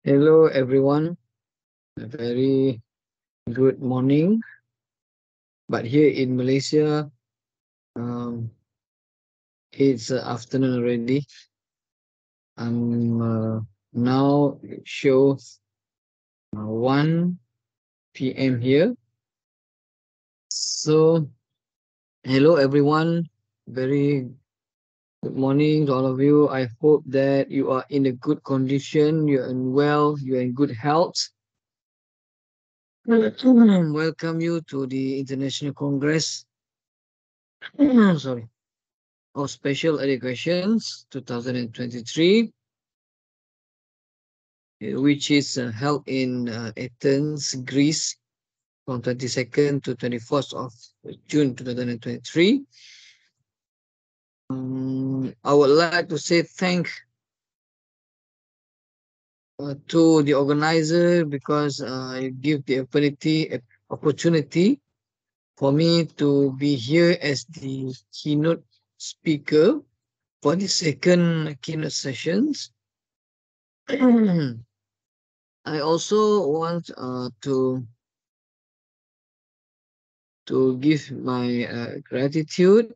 Hello, everyone. A very good morning. But here in Malaysia, um, it's afternoon already. I'm now show 1 p.m. here. So, hello, everyone. Very good morning to all of you. I hope that you are in a good condition. You're in well. You're in good health. Welcome you to the International Congress. Sorry. Of Special Educations 2023, which is held in Athens, Greece from 22nd to 21st of June 2023. I would like to say thank to the organizer because it give the opportunity for me to be here as the keynote speaker for the second keynote sessions. I also want to give my gratitude,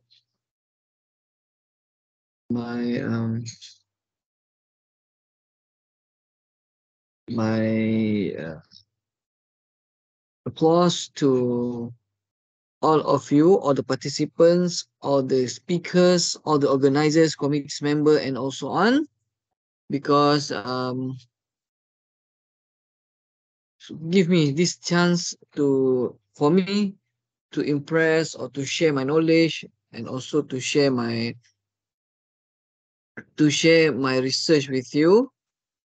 my my applause to all of you, all the participants, all the speakers, all the organizers, committee member, and also on, because give me this chance for me to impress or to share my knowledge and also to share my research with you.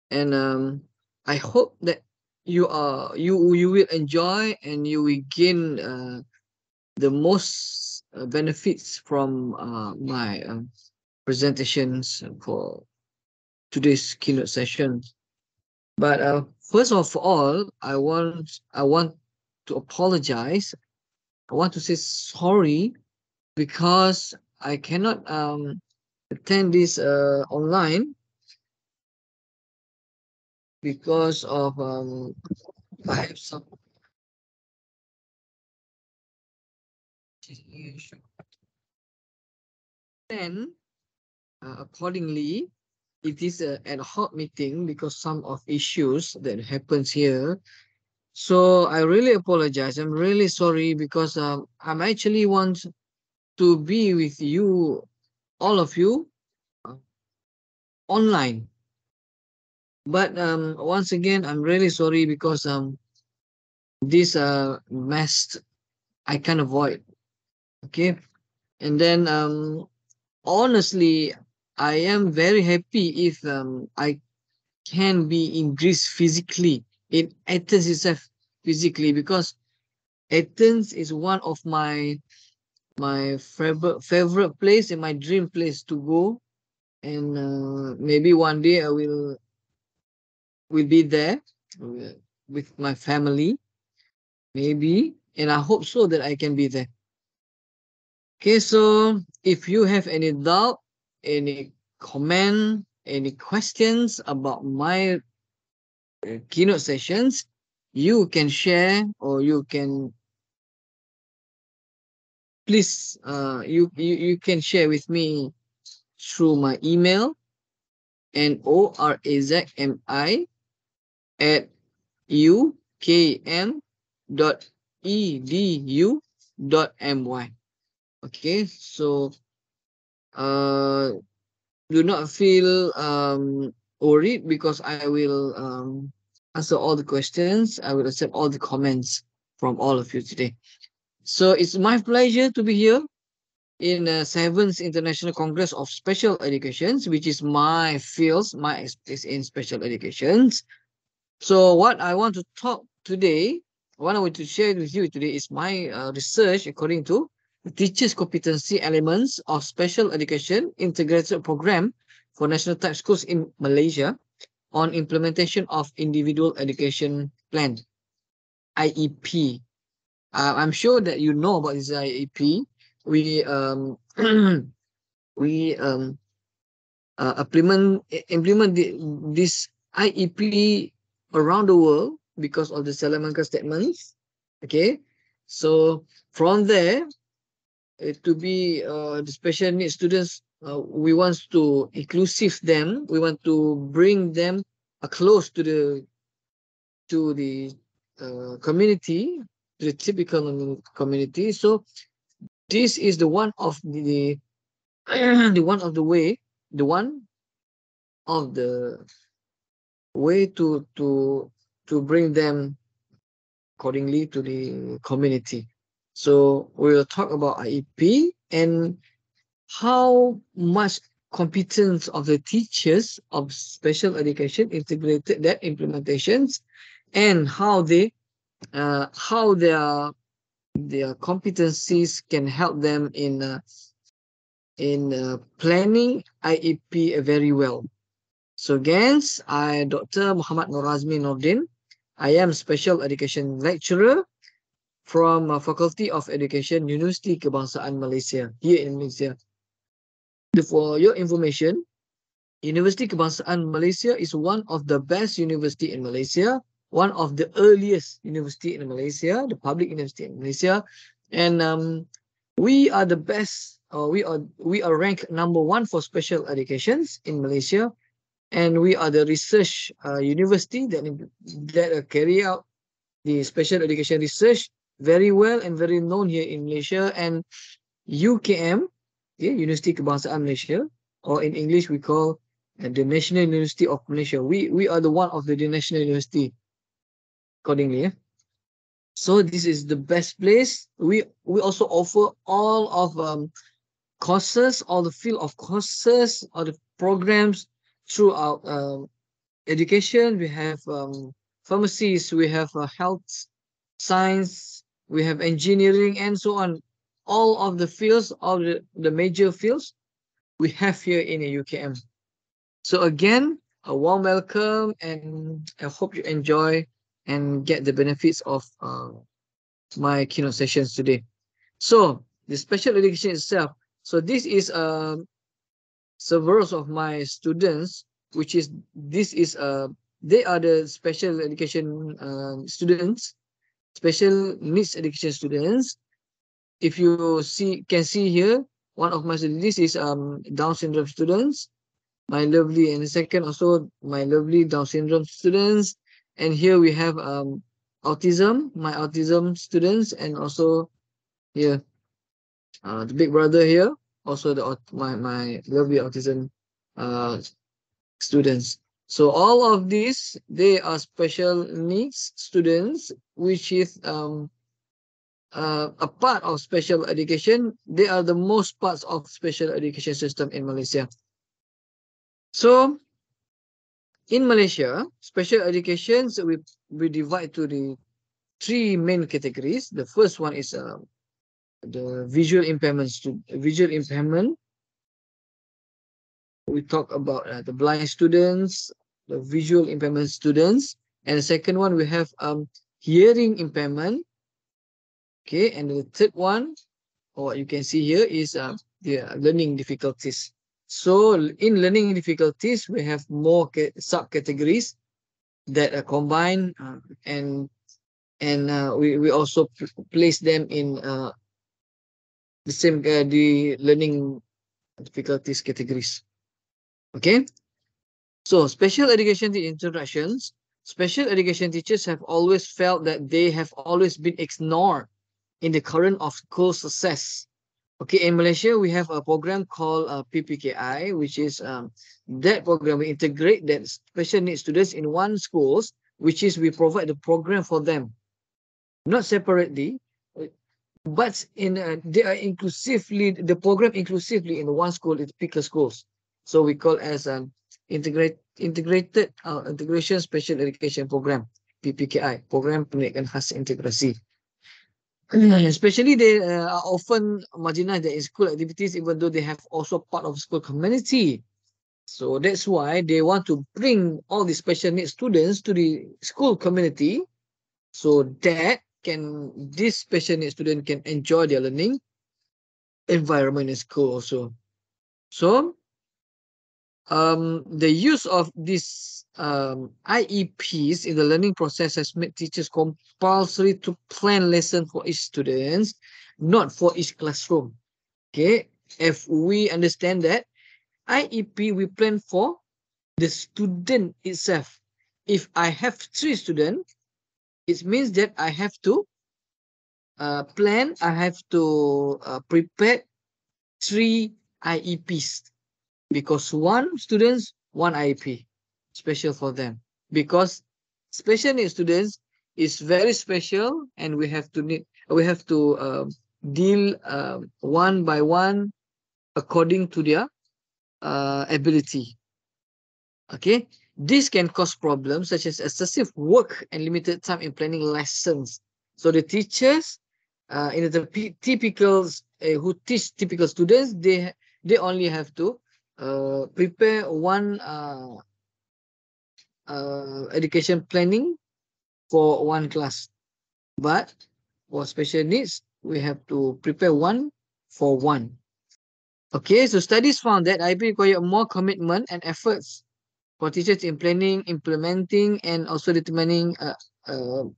And I hope that you will enjoy and you will gain the most benefits from my presentations for today's keynote session. But first of all, I want to apologize. I want to say sorry because I cannot attend this online because of I have some issue. Then accordingly, it is an ad hoc meeting because some of issues that happens here. So I really apologize. I'm really sorry because I'm actually want to be with you, all of you, uh, online. But once again, I'm really sorry because this mess I can't avoid. Okay, and then honestly, I am very happy if I can be in Greece physically, in Athens itself physically, because Athens is one of my favorite place and my dream place to go. And maybe one day I will be there with my family, maybe, and I hope so that I can be there. Okay, so if you have any doubt, any comment, any questions about my keynote sessions, you can share or you can please you can share with me through my email NORAZMI at ukm.edu.my. Okay, so uh do not feel worried because I will answer all the questions. I will accept all the comments from all of you today. So it's my pleasure to be here in 7th International Congress of Special Educations, which is my fields, my expertise in special educations. So what I want to talk today, what I want to share with you today is my research according to the teachers' competency elements of special education integrated program for national type schools in Malaysia on implementation of individual education plan, IEP. I'm sure that you know about this IEP. We we implement this IEP around the world because of the Salamanca statements. Okay, so from there, to be the special needs students, we want to inclusive them. We want to bring them close to the community, to the typical community. So this is the one of the the one of the way, the one of the way to bring them accordingly to the community. So we'll talk about IEP and how much competence of the teachers of special education integrated that implementations, and how how their competencies can help them in planning IEP very well. So again, I Dr. Muhammad NORAZMI Nordin. I am special education lecturer from Faculty of Education, University Kebangsaan Malaysia, here in Malaysia. For your information, University Kebangsaan Malaysia is one of the best university in Malaysia, one of the earliest university in Malaysia, the public university in Malaysia, and we are the best. We are ranked #1 for special educations in Malaysia, and we are the research university that carry out the special education research very well and very known here in Malaysia. And UKM, okay, University Kebangsaan Malaysia, or in English we call the National University of Malaysia. We are the one of the national university accordingly. So this is the best place. We also offer all of courses, all the field of courses, all the programs throughout education. We have pharmacies, we have health science, we have engineering, and so on. All of the fields, all the major fields we have here in the UKM. So again, a warm welcome, and I hope you enjoy and get the benefits of my keynote sessions today. So the special education itself. So this is several of my students, which is they are the special education students, special needs education students. If you can see here, one of my students, this is Down syndrome students, my lovely, and the second also my lovely Down syndrome students. And here we have autism, my autism students, and also here the big brother here, also my lovely autism students. So all of these, they are special needs students, which is a part of special education. They are the most parts of special education system in Malaysia. So in Malaysia, special education, so we divide to the 3 main categories. The first one is the visual impairment. We talk about the blind students, the visual impairment students, and the second one we have hearing impairment. Okay, and the third one, or what you can see here, is the learning difficulties. So in learning difficulties, we have more subcategories that are combined, and we also place them in the same the learning difficulties categories. Okay, so special education introductions. Special education teachers have always felt that they have always been ignored in the current of school success. Okay, in Malaysia, we have a program called PPKI, which is that program. We integrate that special needs students in one schools, which is we provide the program for them, not separately, but in they are inclusively, the program inclusively in one school is picker schools. So we call as an integrated integration special education program, PPKI, program pendidikan khas integrasi. Especially they are often marginalized in school activities, even though they have also part of school community. So that's why they want to bring all the special needs students to the school community, so that this special needs student can enjoy their learning environment in school also. So The use of these IEPs in the learning process has made teachers compulsory to plan lesson for each student, not for each classroom. Okay, if we understand that IEP, we plan for the student itself. If I have 3 students, it means that I have to plan, I have to prepare 3 IEPs, because one students, one IEP, special for them. Because special needs students is very special, and we have to deal one by one according to their ability. Okay, this can cause problems such as excessive work and limited time in planning lessons. So the teachers, in the typical who teach typical students, they only have to prepare one education planning for one class. But for special needs, we have to prepare one for one. Okay, so studies found that IB require more commitment and efforts for teachers in planning, implementing, and also determining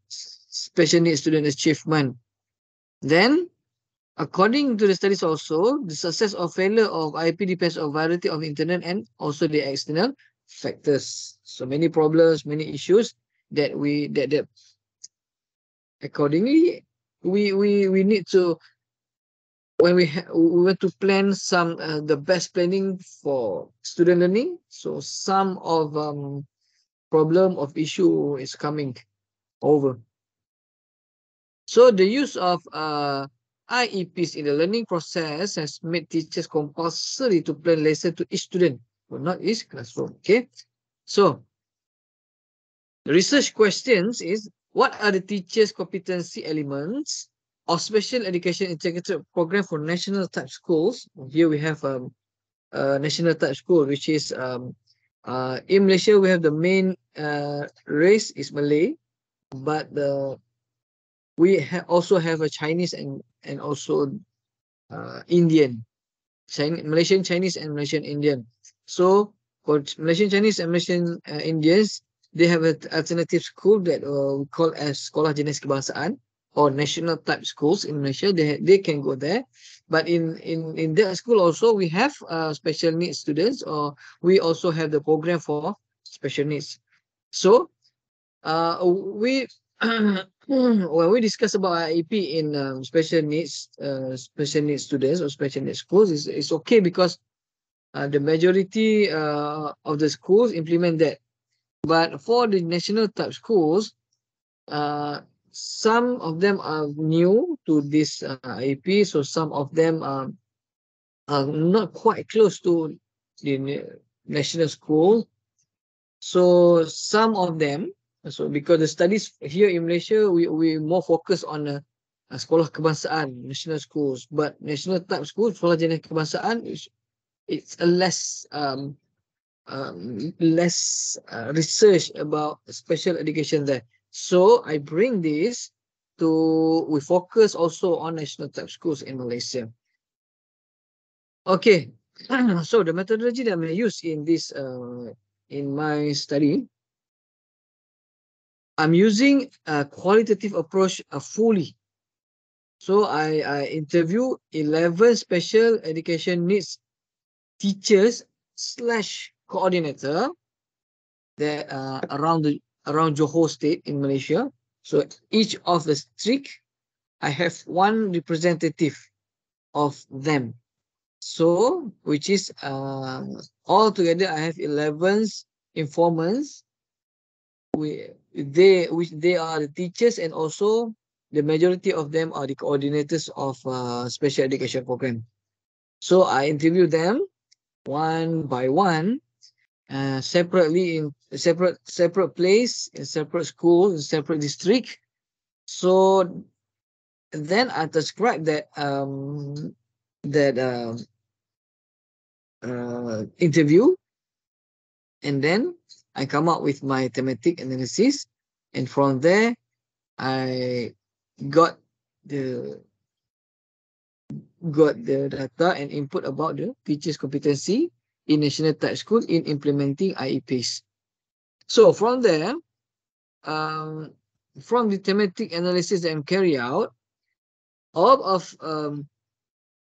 special needs student achievement. Then, according to the studies also, the success or failure of IEP depends on a variety of internal and also the external factors. So many problems, many issues that accordingly we need to, when we want to plan some the best planning for student learning. So some of problem of issue is coming over. So the use of IEPs in the learning process has made teachers compulsory to plan lesson to each student, but not each classroom. Okay, so the research questions is, what are the teachers' competency elements of special education integrated program for national type schools? Here we have national type school, which is in Malaysia we have the main race is Malay, but we also have a Chinese and also Indian, Malaysian Chinese and Malaysian Indian. So for Malaysian Chinese and Malaysian Indians, they have an alternative school that we call as Sekolah Jenis Kebangsaan or national type schools in Malaysia. They can go there, but in that school also we have special needs students, or we also have the program for special needs. So we when we discuss about IEP in special needs students or special needs schools, it's okay because the majority of the schools implement that. But for the national type schools, some of them are new to this IEP, so some of them are not quite close to the national school. So some of them, so because the studies here in Malaysia, we more focus on sekolah kebangsaan, national schools, but national type schools, sekolah jenis kebangsaan, it's a less research about special education there. So I bring this we focus also on national type schools in Malaysia. Okay, so the methodology that I'm going to use in this in my study, I'm using a qualitative approach fully. So I interview 11 special education needs teachers / coordinator that around Johor State in Malaysia. So each of the district, I have one representative of them. So which is all together I have 11 informants. Which they are the teachers, and also the majority of them are the coordinators of special education program. So I interview them one by one, separately in separate place, in separate school, in separate district. So then I describe that interview, and then I come up with my thematic analysis, and from there I got the data and input about the teacher's competency, in national type school in implementing IEPs. So from there, from the thematic analysis that I'm carry out, all of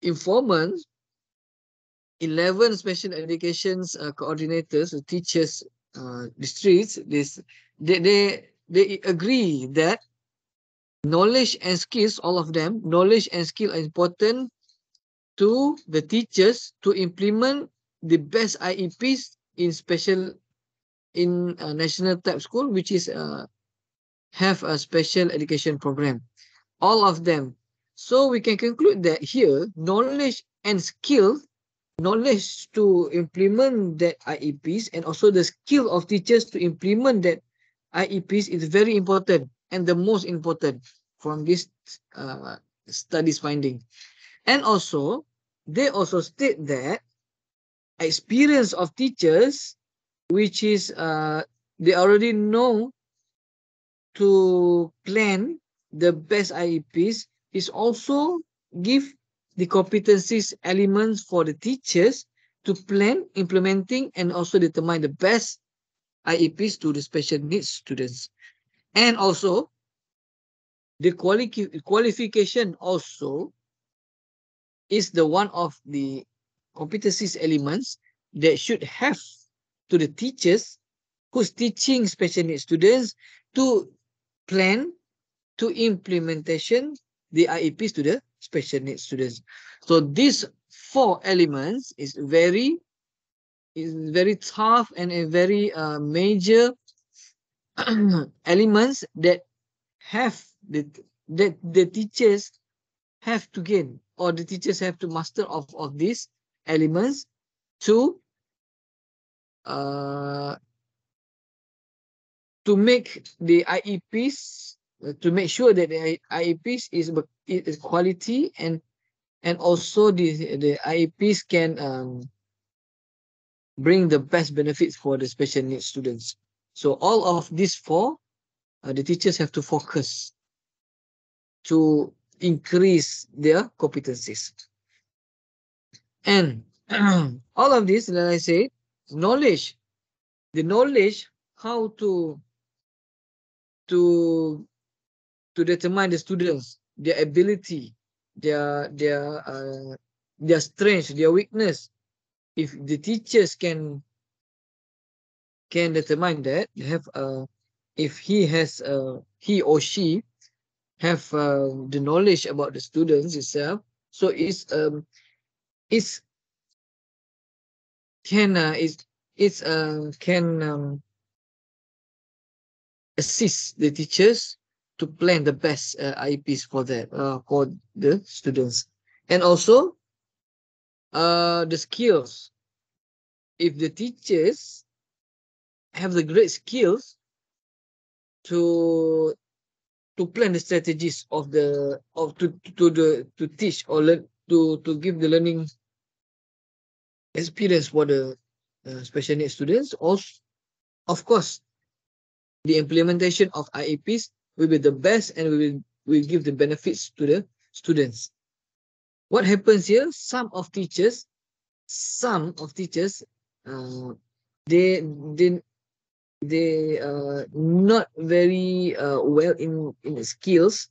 informants, 11 special educations coordinators, teachers, districts, they agree that knowledge and skills, all of them, knowledge and skill are important to the teachers to implement the best IEPs in national type school, which is have a special education program. All of them. So we can conclude that here, knowledge and skill, knowledge to implement that IEPs and also the skill of teachers to implement that IEPs is very important and the most important from this studies finding. And also, they also state that experience of teachers, which is they already know to plan the best IEPs, is also give the competencies elements for the teachers to plan, implementing, and also determine the best IEPs to the special needs students. And also, the qualification also is the one of the competencies elements that should have to the teachers who's teaching special needs students to plan, to implementation the IEPs to the special needs students. So these 4 elements is very tough and a very major elements that the teachers have to gain, or the teachers have to master of these elements to make the IEPs, to make sure that the IEPs is quality, and also the IEPs can bring the best benefits for the special needs students. So all of these 4, the teachers have to focus to increase their competencies. And all of this, like I say, knowledge, the knowledge how to determine the students, their ability, their strength, their weakness. If the teachers can determine that, have if he or she have the knowledge about the students itself, so can assist the teachers to plan the best IEPs for the students. And also the skills. If the teachers have the great skills to plan the strategies of to teach or learn, to give the learning experience for the special needs students, also, of course, the implementation of IEPs will be the best and will give the benefits to the students. What happens here? Some teachers, they not very well in the skills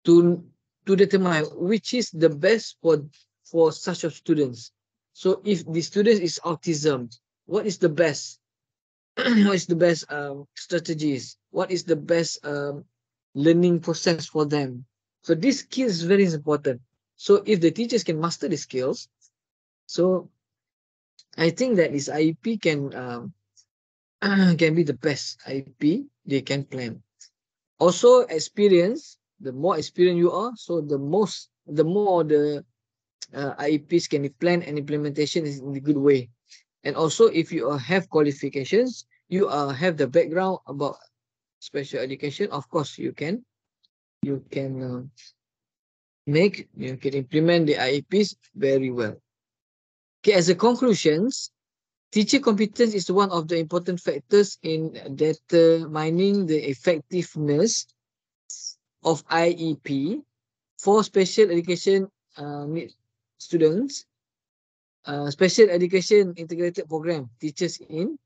to determine which is the best for such of students. So if the student is autism, what is the best? What is the best strategies? What is the best learning process for them? So this skill is very important. So if the teachers can master the skills, so I think that this IEP can be the best IEP they can plan. Also, experience. The more experienced you are, so the more the IEPs can be planned and implementation is in a good way. And also, if you have qualifications, you have the background about special education, of course you can implement the IEPs very well. Okay, as a conclusions, teacher competence is one of the important factors in determining the effectiveness of IEP for special education students. special education integrated program teachers in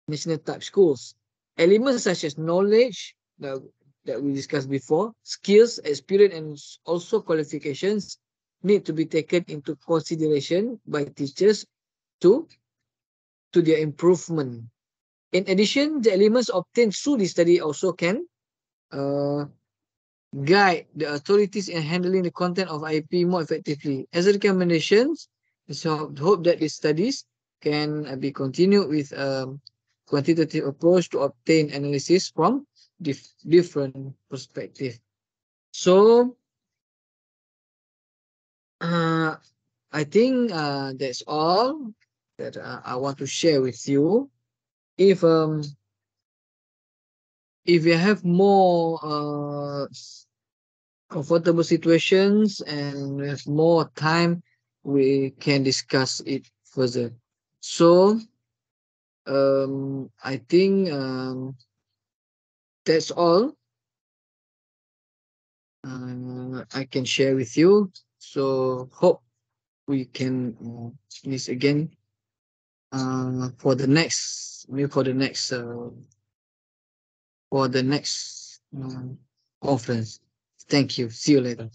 national type schools. Elements such as knowledge that we discussed before, skills, experience, and also qualifications need to be taken into consideration by teachers to, to their improvement. In addition, the elements obtained through the study also can uh, guide the authorities in handling the content of IP more effectively. As a recommendations, so hope that these studies can be continued with quantitative approach to obtain analysis from different perspective. So I think that's all that I want to share with you. If you have more comfortable situations and we have more time, we can discuss it further. So I think that's all I can share with you. So hope we can meet again for the next, maybe for the next conference. Thank you. See you later.